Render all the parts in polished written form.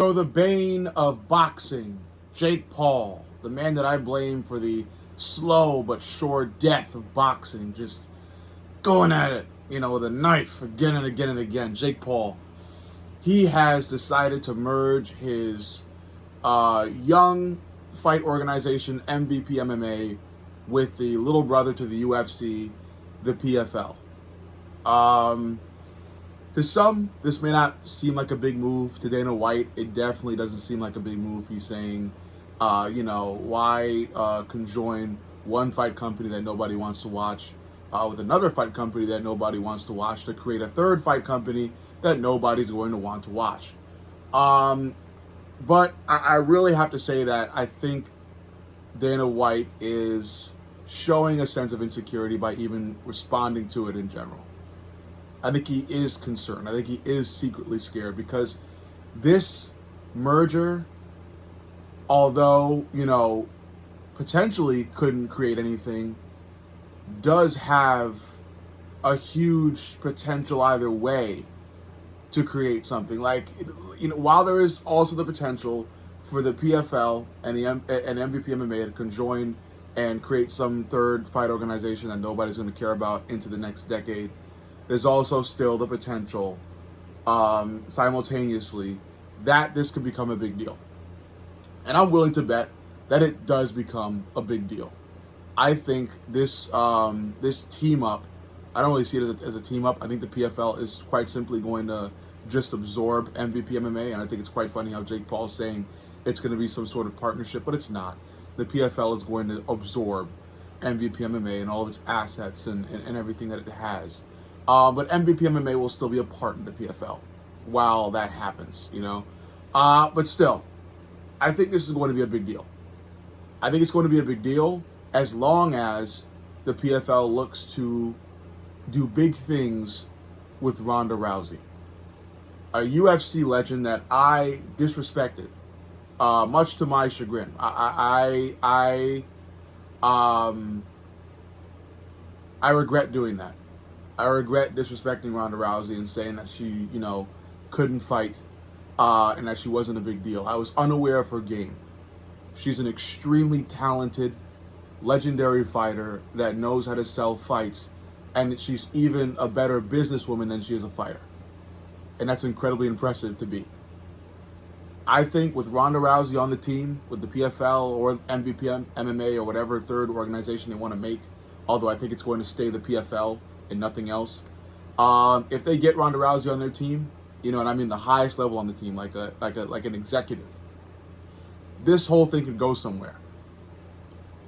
So the bane of boxing, Jake Paul, the man that I blame for the slow but sure death of boxing, just going at it, with a knife again and again and again. Jake Paul, he has decided to merge his young fight organization, MVP MMA, with the little brother to the UFC, the PFL. To some, this may not seem like a big move. To Dana White, it definitely doesn't seem like a big move. He's saying, why conjoin one fight company that nobody wants to watch with another fight company that nobody wants to watch to create a third fight company that nobody's going to want to watch. But I really have to say that I think Dana White is showing a sense of insecurity by even responding to it in general. I think he is concerned. I think he is secretly scared because this merger, although, potentially couldn't create anything, does have a huge potential either way to create something. Like, while there is also the potential for the PFL and MVP MMA to conjoin and create some third fight organization that nobody's going to care about into the next decade, there's also still the potential, simultaneously, that this could become a big deal. And I'm willing to bet that it does become a big deal. I think this team up, I don't really see it as a team up. I think the PFL is quite simply going to just absorb MVP MMA, and I think it's quite funny how Jake Paul's saying it's going to be some sort of partnership, but it's not. The PFL is going to absorb MVP MMA and all of its assets and everything that it has. But MVP MMA will still be a part of the PFL while that happens, But still, I think this is going to be a big deal. I think it's going to be a big deal as long as the PFL looks to do big things with Ronda Rousey, a UFC legend that I disrespected, much to my chagrin. I regret doing that. I regret disrespecting Ronda Rousey and saying that she, couldn't fight and that she wasn't a big deal. I was unaware of her game. She's an extremely talented, legendary fighter that knows how to sell fights, and she's even a better businesswoman than she is a fighter. And that's incredibly impressive to be. I think with Ronda Rousey on the team, with the PFL or MVP MMA or whatever third organization they want to make, although I think it's going to stay the PFL and nothing else. If they get Ronda Rousey on their team, and I mean the highest level on the team, like an executive, this whole thing could go somewhere.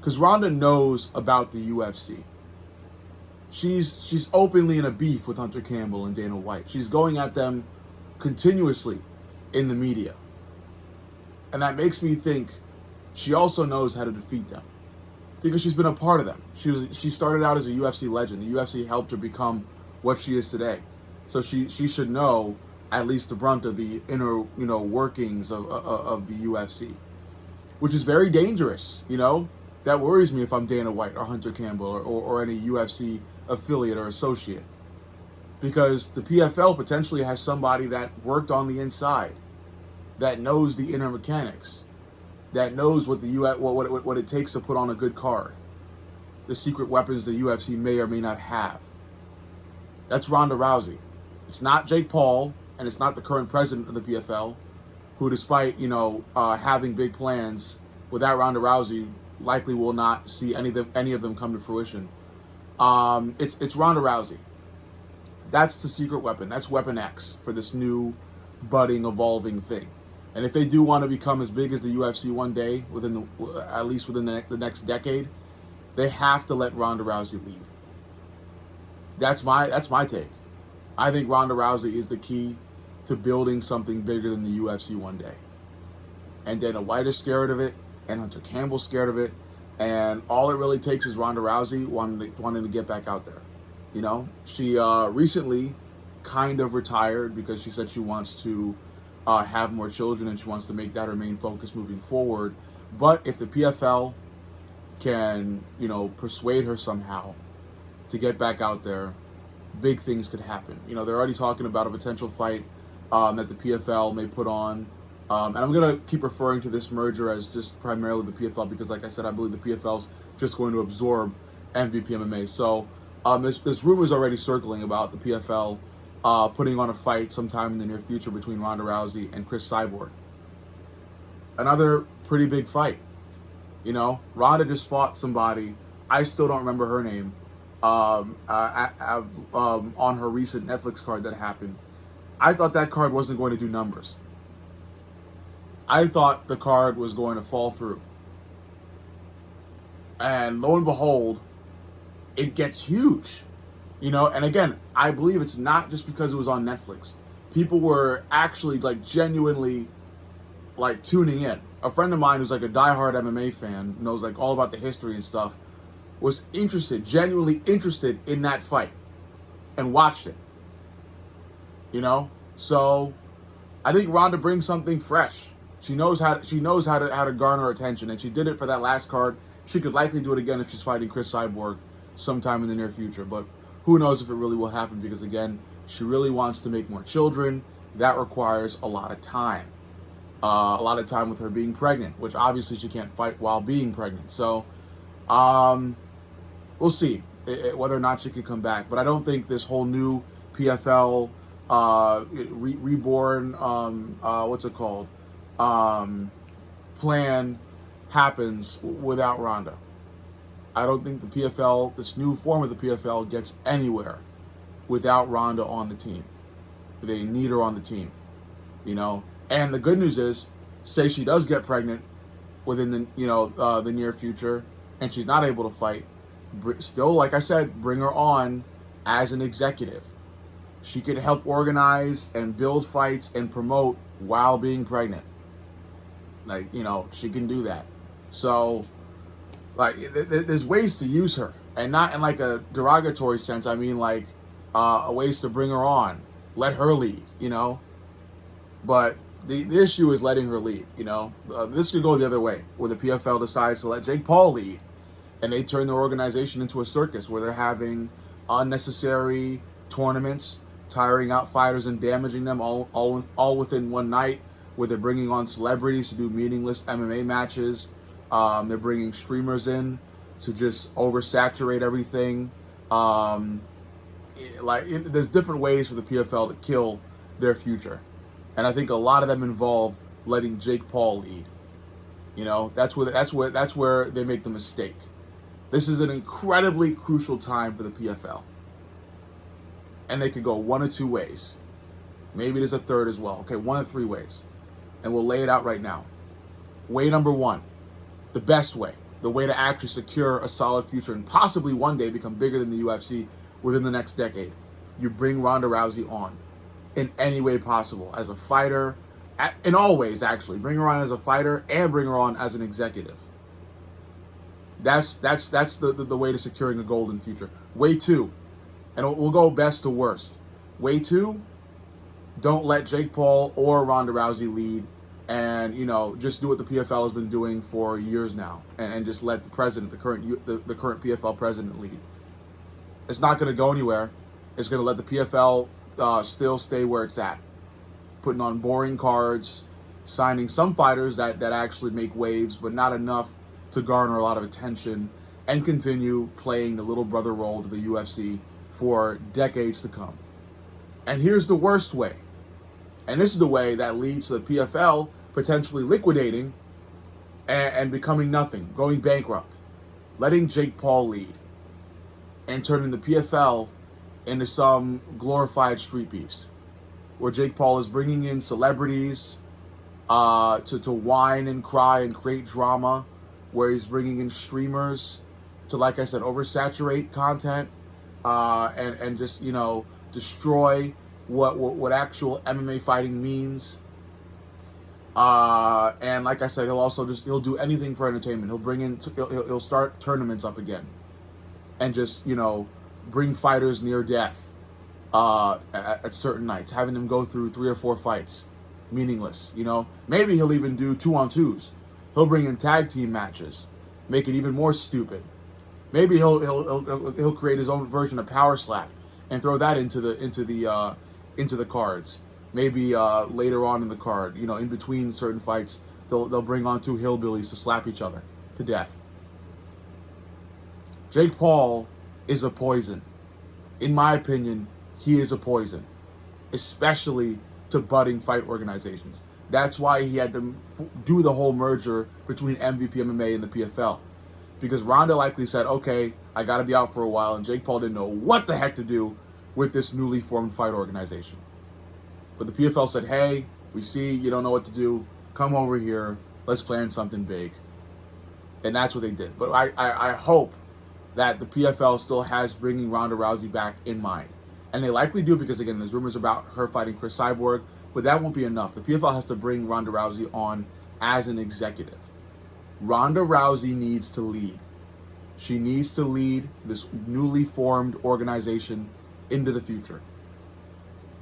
Because Ronda knows about the UFC. She's openly in a beef with Hunter Campbell and Dana White. She's going at them continuously in the media. And that makes me think she also knows how to defeat them, because she's been a part of them. She started out as a UFC legend. The UFC helped her become what she is today. So she should know at least the brunt of the inner, workings of the UFC, which is very dangerous, That worries me if I'm Dana White or Hunter Campbell or any UFC affiliate or associate, because the PFL potentially has somebody that worked on the inside, that knows the inner mechanics, that knows what what it takes to put on a good card, the secret weapons the UFC may or may not have. That's Ronda Rousey. It's not Jake Paul, and it's not the current president of the PFL, who, despite having big plans, without Ronda Rousey, likely will not see any of them come to fruition. It's Ronda Rousey. That's the secret weapon. That's Weapon X for this new, budding, evolving thing. And if they do want to become as big as the UFC one day, at least within the next decade, they have to let Ronda Rousey lead. That's my take. I think Ronda Rousey is the key to building something bigger than the UFC one day. And Dana White is scared of it, and Hunter Campbell's scared of it, and all it really takes is Ronda Rousey wanting to get back out there. She recently kind of retired because she said she wants to have more children, and she wants to make that her main focus moving forward. But if the PFL can, persuade her somehow to get back out there, big things could happen. They're already talking about a potential fight that the PFL may put on And I'm going to keep referring to this merger as just primarily the PFL because, like I said, I believe the PFL's just going to absorb MVP MMA. So there's rumors already circling about the PFL putting on a fight sometime in the near future between Ronda Rousey and Chris Cyborg. Another pretty big fight. You know, Ronda just fought somebody. I still don't remember her name. On her recent Netflix card that happened. I thought that card wasn't going to do numbers. I thought the card was going to fall through. And lo and behold, it gets huge. You know, and again, I believe it's not just because it was on Netflix. People were actually like genuinely like tuning in. A friend of mine who's like a diehard MMA fan, knows like all about the history and stuff, was interested, genuinely interested in that fight and watched it. You know? So I think Ronda brings something fresh. She knows how to garner attention, and she did it for that last card. She could likely do it again if she's fighting Chris Cyborg sometime in the near future, but who knows if it really will happen, because again, she really wants to make more children. That requires a lot of time. A lot of time with her being pregnant, which obviously she can't fight while being pregnant. So we'll see whether or not she can come back. But I don't think this whole new PFL reborn, what's it called, plan happens without Ronda. I don't think the PFL, this new form of the PFL, gets anywhere without Ronda on the team. They need her on the team, you know. And the good news is, say she does get pregnant within the near future, and she's not able to fight, still, like I said, bring her on as an executive. She could help organize and build fights and promote while being pregnant. Like, you know, she can do that. So, like, there's ways to use her, and not in like a derogatory sense. I mean, like, ways to bring her on, let her lead, you know. But the issue is letting her lead, you know. This could go the other way, where the PFL decides to let Jake Paul lead, and they turn their organization into a circus where they're having unnecessary tournaments, tiring out fighters and damaging them all within one night, where they're bringing on celebrities to do meaningless MMA matches. They're bringing streamers in to just oversaturate everything. There's different ways for the PFL to kill their future. And I think a lot of them involve letting Jake Paul lead. You know, that's where they make the mistake. This is an incredibly crucial time for the PFL. And they could go one of two ways. Maybe there's a third as well. Okay, one of three ways. And we'll lay it out right now. Way number one, the best way, the way to actually secure a solid future and possibly one day become bigger than the UFC within the next decade. You bring Ronda Rousey on in any way possible, as a fighter, in all ways actually. Bring her on as a fighter and bring her on as an executive. That's the way to securing a golden future. Way two, and we'll go best to worst. Way two, don't let Jake Paul or Ronda Rousey lead, and you know, just do what the PFL has been doing for years now, and just let the president, the current PFL president, lead. It's not going to go anywhere. It's going to let the PFL still stay where it's at, putting on boring cards, signing some fighters that actually make waves, but not enough to garner a lot of attention, and continue playing the little brother role to the UFC for decades to come. And here's the worst way, and this is the way that leads to the PFL potentially liquidating and becoming nothing, going bankrupt, letting Jake Paul lead and turning the PFL into some glorified street beefs, where Jake Paul is bringing in celebrities to whine and cry and create drama, where he's bringing in streamers to, like I said, oversaturate content and just, you know, destroy what actual MMA fighting means. And like I said, he'll do anything for entertainment. He'll bring in, he'll start tournaments up again, and just, you know, bring fighters near death at certain nights, having them go through 3 or 4 fights, meaningless. You know, maybe he'll even do 2-on-2s. He'll bring in tag team matches, make it even more stupid. Maybe he'll create his own version of Power Slap and throw that into the cards. Maybe later on in the card, in between certain fights, they'll bring on two hillbillies to slap each other to death. Jake Paul is a poison. In my opinion, he is a poison, especially to budding fight organizations. That's why he had to do the whole merger between MVP MMA and the PFL. Because Ronda likely said, okay, I got to be out for a while, and Jake Paul didn't know what the heck to do with this newly formed fight organization. But the PFL said, hey, we see you don't know what to do. Come over here. Let's plan something big. And that's what they did. But I hope that the PFL still has bringing Ronda Rousey back in mind. And they likely do because, again, there's rumors about her fighting Chris Cyborg. But that won't be enough. The PFL has to bring Ronda Rousey on as an executive. Ronda Rousey needs to lead. She needs to lead this newly formed organization into the future.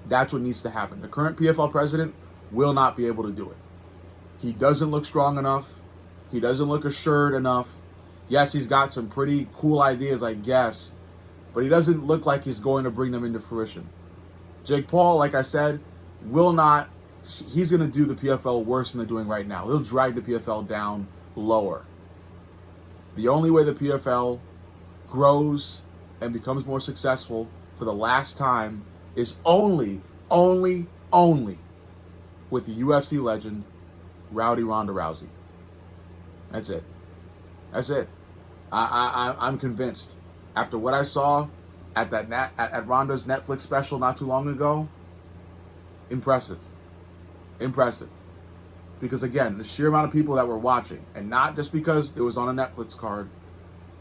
That's what needs to happen. The current PFL president will not be able to do it. He doesn't look strong enough. He doesn't look assured enough. Yes, he's got some pretty cool ideas, I guess, but he doesn't look like he's going to bring them into fruition. Jake Paul, like I said, will not. He's going to do the PFL worse than they're doing right now. He'll drag the PFL down lower. The only way the PFL grows and becomes more successful for the last time is only with the UFC legend, Rowdy Ronda Rousey. That's it. That's it. I'm convinced. After what I saw at at Ronda's Netflix special not too long ago, impressive. Because again, the sheer amount of people that were watching, and not just because it was on a Netflix card,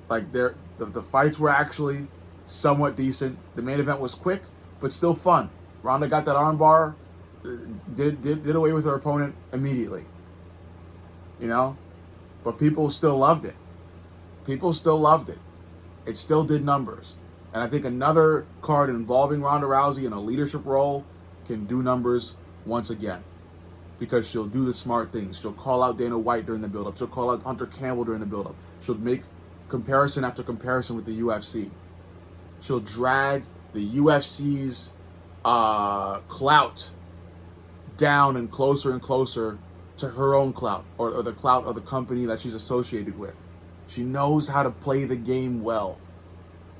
like the fights were actually somewhat decent. The main event was quick, but still fun. Ronda got that armbar, did away with her opponent immediately. But people still loved it. It still did numbers. And I think another card involving Ronda Rousey in a leadership role can do numbers once again. Because she'll do the smart things. She'll call out Dana White during the build-up. She'll call out Hunter Campbell during the build-up. She'll make comparison after comparison with the UFC. She'll drag the UFC's clout down and closer to her own clout, or the clout of the company that she's associated with. She knows how to play the game well.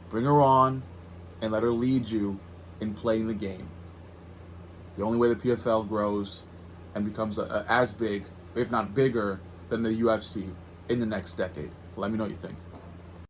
Bring her on and let her lead you in playing the game. The only way the PFL grows and becomes as big, if not bigger, than the UFC in the next decade. Let me know what you think.